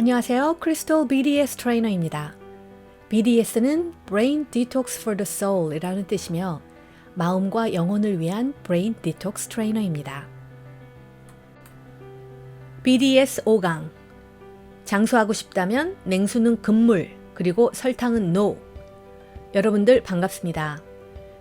안녕하세요. 크리스톨 BDS 트레이너입니다. BDS는 Brain Detox for the Soul 이라는 뜻이며 마음과 영혼을 위한 Brain Detox 트레이너입니다. BDS 5강 장수하고 싶다면 냉수는 금물 그리고 설탕은 NO. 여러분들 반갑습니다.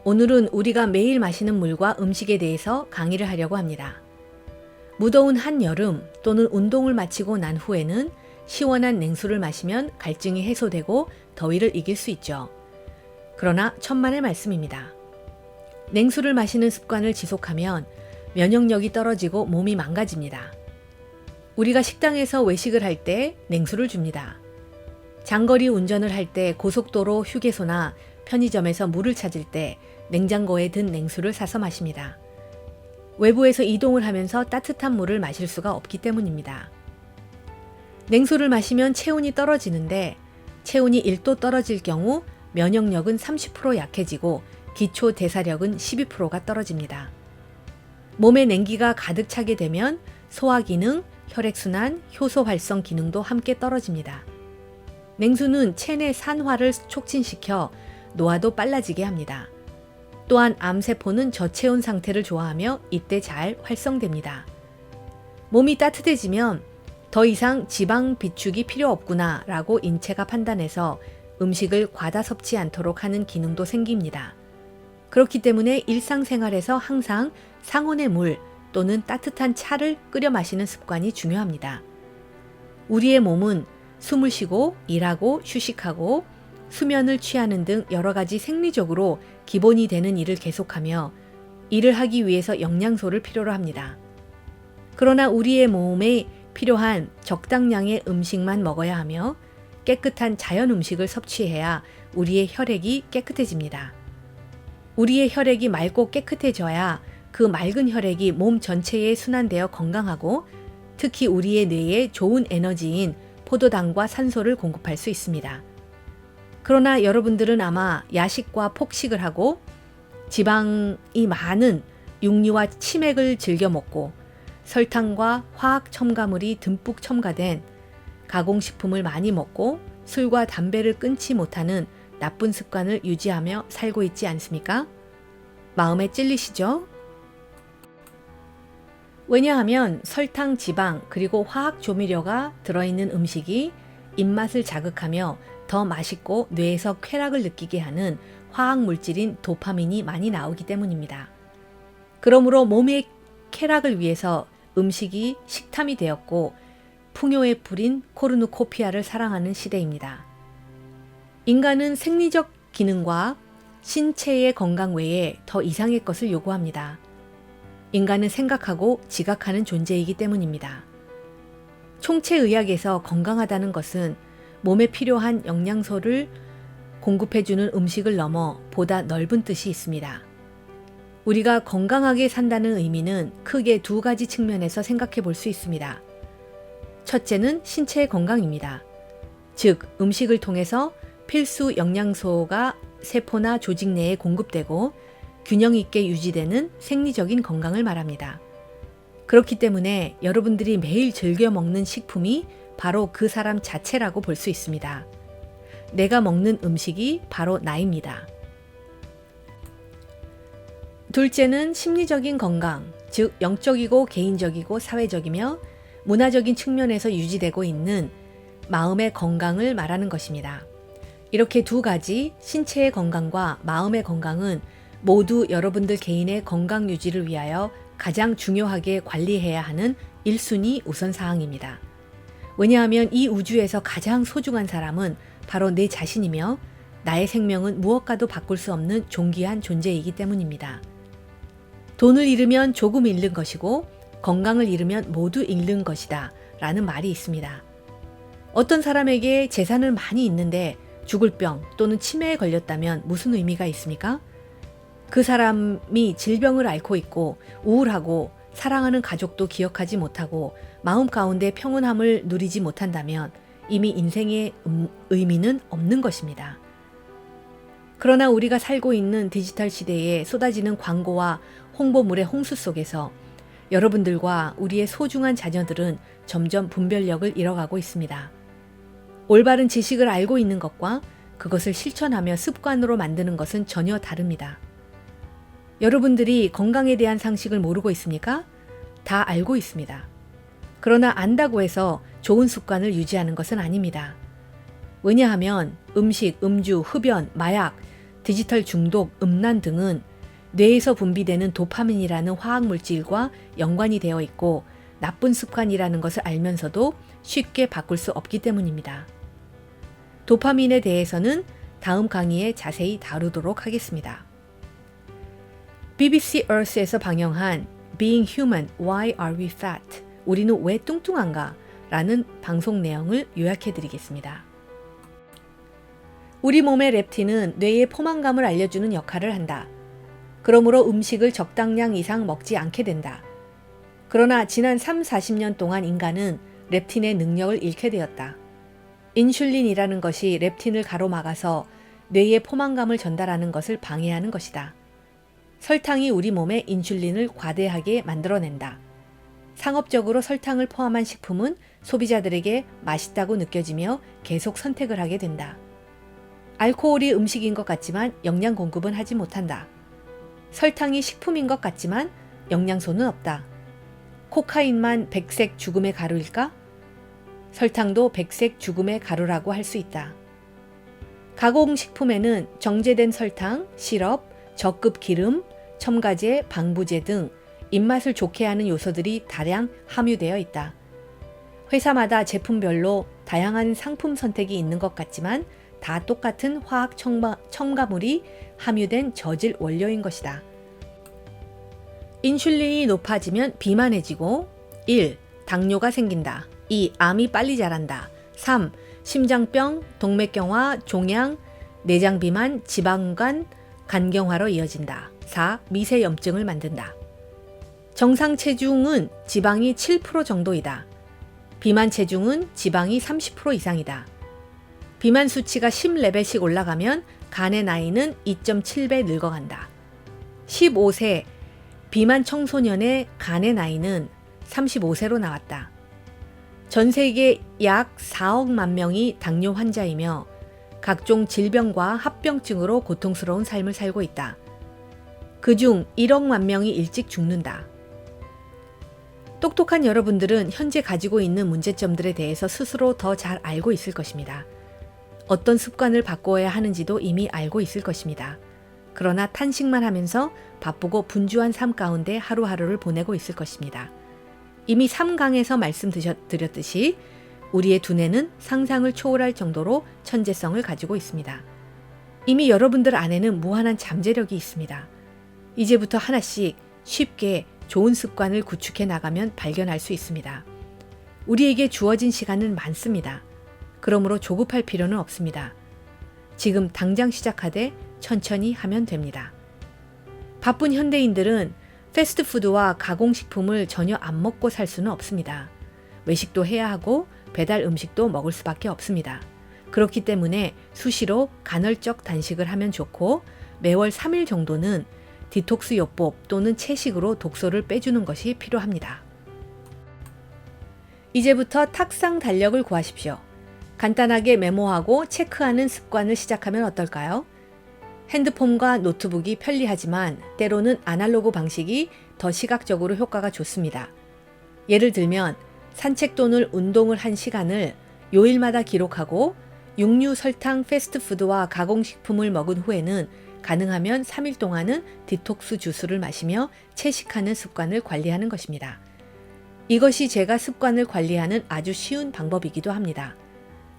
오늘은 우리가 매일 마시는 물과 음식에 대해서 강의를 하려고 합니다. 무더운 한여름 또는 운동을 마치고 난 후에는 시원한 냉수를 마시면 갈증이 해소되고 더위를 이길 수 있죠. 그러나 천만의 말씀입니다. 냉수를 마시는 습관을 지속하면 면역력이 떨어지고 몸이 망가집니다. 우리가 식당에서 외식을 할 때 냉수를 줍니다. 장거리 운전을 할 때 고속도로 휴게소나 편의점에서 물을 찾을 때 냉장고에 든 냉수를 사서 마십니다. 외부에서 이동을 하면서 따뜻한 물을 마실 수가 없기 때문입니다. 냉수를 마시면 체온이 떨어지는데 체온이 1도 떨어질 경우 면역력은 30% 약해지고 기초 대사력은 12%가 떨어집니다. 몸에 냉기가 가득 차게 되면 소화 기능, 혈액순환, 효소 활성 기능도 함께 떨어집니다. 냉수는 체내 산화를 촉진시켜 노화도 빨라지게 합니다. 또한 암세포는 저체온 상태를 좋아하며 이때 잘 활성됩니다. 몸이 따뜻해지면 더 이상 지방 비축이 필요 없구나 라고 인체가 판단해서 음식을 과다 섭취 않도록 하는 기능도 생깁니다. 그렇기 때문에 일상생활에서 항상 상온의 물 또는 따뜻한 차를 끓여 마시는 습관이 중요합니다. 우리의 몸은 숨을 쉬고 일하고 휴식하고 수면을 취하는 등 여러 가지 생리적으로 기본이 되는 일을 계속하며 일을 하기 위해서 영양소를 필요로 합니다. 그러나 우리의 몸에 필요한 적당량의 음식만 먹어야 하며 깨끗한 자연 음식을 섭취해야 우리의 혈액이 깨끗해집니다. 우리의 혈액이 맑고 깨끗해져야 그 맑은 혈액이 몸 전체에 순환되어 건강하고 특히 우리의 뇌에 좋은 에너지인 포도당과 산소를 공급할 수 있습니다. 그러나 여러분들은 아마 야식과 폭식을 하고 지방이 많은 육류와 치맥을 즐겨 먹고 설탕과 화학 첨가물이 듬뿍 첨가된 가공식품을 많이 먹고 술과 담배를 끊지 못하는 나쁜 습관을 유지하며 살고 있지 않습니까? 마음에 찔리시죠? 왜냐하면 설탕, 지방, 그리고 화학 조미료가 들어있는 음식이 입맛을 자극하며 더 맛있고 뇌에서 쾌락을 느끼게 하는 화학 물질인 도파민이 많이 나오기 때문입니다. 그러므로 몸의 쾌락을 위해서 음식이 식탐이 되었고 풍요의 불인 코르누코피아를 사랑하는 시대입니다. 인간은 생리적 기능과 신체의 건강 외에 더 이상의 것을 요구합니다. 인간은 생각하고 지각하는 존재이기 때문입니다. 총체의학에서 건강하다는 것은 몸에 필요한 영양소를 공급해주는 음식을 넘어 보다 넓은 뜻이 있습니다. 우리가 건강하게 산다는 의미는 크게 두 가지 측면에서 생각해 볼 수 있습니다. 첫째는 신체의 건강입니다. 즉, 음식을 통해서 필수 영양소가 세포나 조직 내에 공급되고 균형 있게 유지되는 생리적인 건강을 말합니다. 그렇기 때문에 여러분들이 매일 즐겨 먹는 식품이 바로 그 사람 자체라고 볼 수 있습니다. 내가 먹는 음식이 바로 나입니다. 둘째는 심리적인 건강, 즉 영적이고 개인적이고 사회적이며 문화적인 측면에서 유지되고 있는 마음의 건강을 말하는 것입니다. 이렇게 두 가지 신체의 건강과 마음의 건강은 모두 여러분들 개인의 건강 유지를 위하여 가장 중요하게 관리해야 하는 1순위 우선사항입니다. 왜냐하면 이 우주에서 가장 소중한 사람은 바로 내 자신이며 나의 생명은 무엇과도 바꿀 수 없는 존귀한 존재이기 때문입니다. 돈을 잃으면 조금 잃는 것이고 건강을 잃으면 모두 잃는 것이다 라는 말이 있습니다. 어떤 사람에게 재산을 많이 있는데 죽을 병 또는 치매에 걸렸다면 무슨 의미가 있습니까? 그 사람이 질병을 앓고 있고 우울하고 사랑하는 가족도 기억하지 못하고 마음 가운데 평온함을 누리지 못한다면 이미 인생의 의미는 없는 것입니다. 그러나 우리가 살고 있는 디지털 시대에 쏟아지는 광고와 홍보물의 홍수 속에서 여러분들과 우리의 소중한 자녀들은 점점 분별력을 잃어가고 있습니다. 올바른 지식을 알고 있는 것과 그것을 실천하며 습관으로 만드는 것은 전혀 다릅니다. 여러분들이 건강에 대한 상식을 모르고 있습니까? 다 알고 있습니다. 그러나 안다고 해서 좋은 습관을 유지하는 것은 아닙니다. 왜냐하면 음식, 음주, 흡연, 마약, 디지털 중독, 음란 등은 뇌에서 분비되는 도파민이라는 화학물질과 연관이 되어 있고 나쁜 습관이라는 것을 알면서도 쉽게 바꿀 수 없기 때문입니다. 도파민에 대해서는 다음 강의에 자세히 다루도록 하겠습니다. BBC Earth에서 방영한 Being Human, Why Are We Fat? 우리는 왜 뚱뚱한가? 라는 방송 내용을 요약해 드리겠습니다. 우리 몸의 렙틴은 뇌의 포만감을 알려주는 역할을 한다. 그러므로 음식을 적당량 이상 먹지 않게 된다. 그러나 지난 30-40년 동안 인간은 렙틴의 능력을 잃게 되었다. 인슐린이라는 것이 렙틴을 가로막아서 뇌에 포만감을 전달하는 것을 방해하는 것이다. 설탕이 우리 몸에 인슐린을 과대하게 만들어낸다. 상업적으로 설탕을 포함한 식품은 소비자들에게 맛있다고 느껴지며 계속 선택을 하게 된다. 알코올이 음식인 것 같지만 영양 공급은 하지 못한다. 설탕이 식품인 것 같지만 영양소는 없다. 코카인만 백색 죽음의 가루일까? 설탕도 백색 죽음의 가루라고 할 수 있다. 가공식품에는 정제된 설탕, 시럽, 저급 기름, 첨가제, 방부제 등 입맛을 좋게 하는 요소들이 다량 함유되어 있다. 회사마다 제품별로 다양한 상품 선택이 있는 것 같지만 다 똑같은 화학 첨가물이 함유된 저질 원료인 것이다. 인슐린이 높아지면 비만해지고 1. 당뇨가 생긴다. 2. 암이 빨리 자란다. 3. 심장병, 동맥경화, 종양, 내장비만, 지방간, 간경화로 이어진다. 4. 미세염증을 만든다. 정상 체중은 지방이 7% 정도이다. 비만 체중은 지방이 30% 이상이다. 비만 수치가 10레벨씩 올라가면 간의 나이는 2.7배 늙어간다. 15세 비만 청소년의 간의 나이는 35세로 나왔다. 전 세계 약 4억만 명이 당뇨 환자이며 각종 질병과 합병증으로 고통스러운 삶을 살고 있다. 그중 1억만 명이 일찍 죽는다. 똑똑한 여러분들은 현재 가지고 있는 문제점들에 대해서 스스로 더 잘 알고 있을 것입니다. 어떤 습관을 바꿔야 하는지도 이미 알고 있을 것입니다. 그러나 탄식만 하면서 바쁘고 분주한 삶 가운데 하루하루를 보내고 있을 것입니다. 이미 3강에서 말씀드렸듯이 우리의 두뇌는 상상을 초월할 정도로 천재성을 가지고 있습니다. 이미 여러분들 안에는 무한한 잠재력이 있습니다. 이제부터 하나씩 쉽게 좋은 습관을 구축해 나가면 발견할 수 있습니다. 우리에게 주어진 시간은 많습니다. 그러므로 조급할 필요는 없습니다. 지금 당장 시작하되 천천히 하면 됩니다. 바쁜 현대인들은 패스트푸드와 가공식품을 전혀 안 먹고 살 수는 없습니다. 외식도 해야 하고 배달 음식도 먹을 수밖에 없습니다. 그렇기 때문에 수시로 간헐적 단식을 하면 좋고 매월 3일 정도는 디톡스 요법 또는 채식으로 독소를 빼주는 것이 필요합니다. 이제부터 탁상 달력을 구하십시오. 간단하게 메모하고 체크하는 습관을 시작하면 어떨까요? 핸드폰과 노트북이 편리하지만 때로는 아날로그 방식이 더 시각적으로 효과가 좋습니다. 예를 들면 산책 또는 운동을 한 시간을 요일마다 기록하고 육류, 설탕, 패스트푸드와 가공식품을 먹은 후에는 가능하면 3일 동안은 디톡스 주스를 마시며 채식하는 습관을 관리하는 것입니다. 이것이 제가 습관을 관리하는 아주 쉬운 방법이기도 합니다.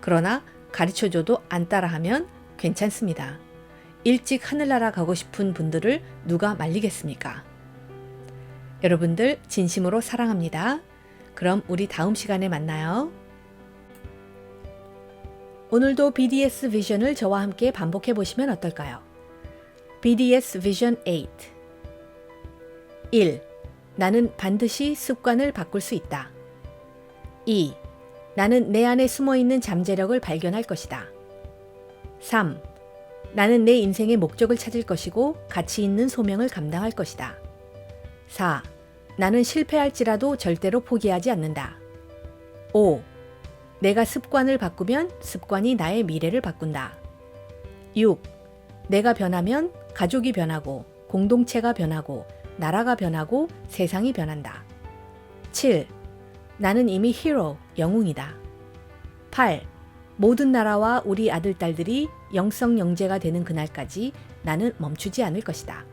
그러나 가르쳐줘도 안 따라하면 괜찮습니다. 일찍 하늘나라 가고 싶은 분들을 누가 말리겠습니까? 여러분들 진심으로 사랑합니다. 그럼 우리 다음 시간에 만나요. 오늘도 BDS 비전을 저와 함께 반복해 보시면 어떨까요? BDS 비전 8 1. 나는 반드시 습관을 바꿀 수 있다. 2. 나는 내 안에 숨어있는 잠재력을 발견할 것이다. 3. 나는 내 인생의 목적을 찾을 것이고 가치 있는 소명을 감당할 것이다. 4. 나는 실패할지라도 절대로 포기하지 않는다. 5. 내가 습관을 바꾸면 습관이 나의 미래를 바꾼다. 6. 내가 변하면 가족이 변하고 공동체가 변하고 나라가 변하고 세상이 변한다. 7. 나는 이미 히로, 영웅이다. 8. 모든 나라와 우리 아들, 딸들이 영성 영재가 되는 그날까지 나는 멈추지 않을 것이다.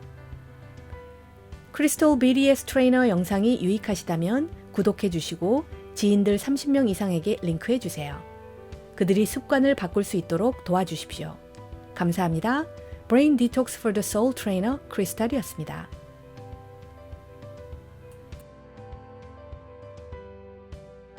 크리스톨 BDS 트레이너 영상이 유익하시다면 구독해 주시고 지인들 30명 이상에게 링크해 주세요. 그들이 습관을 바꿀 수 있도록 도와주십시오. 감사합니다. Brain Detox for the Soul 트레이너 크리스탈이었습니다.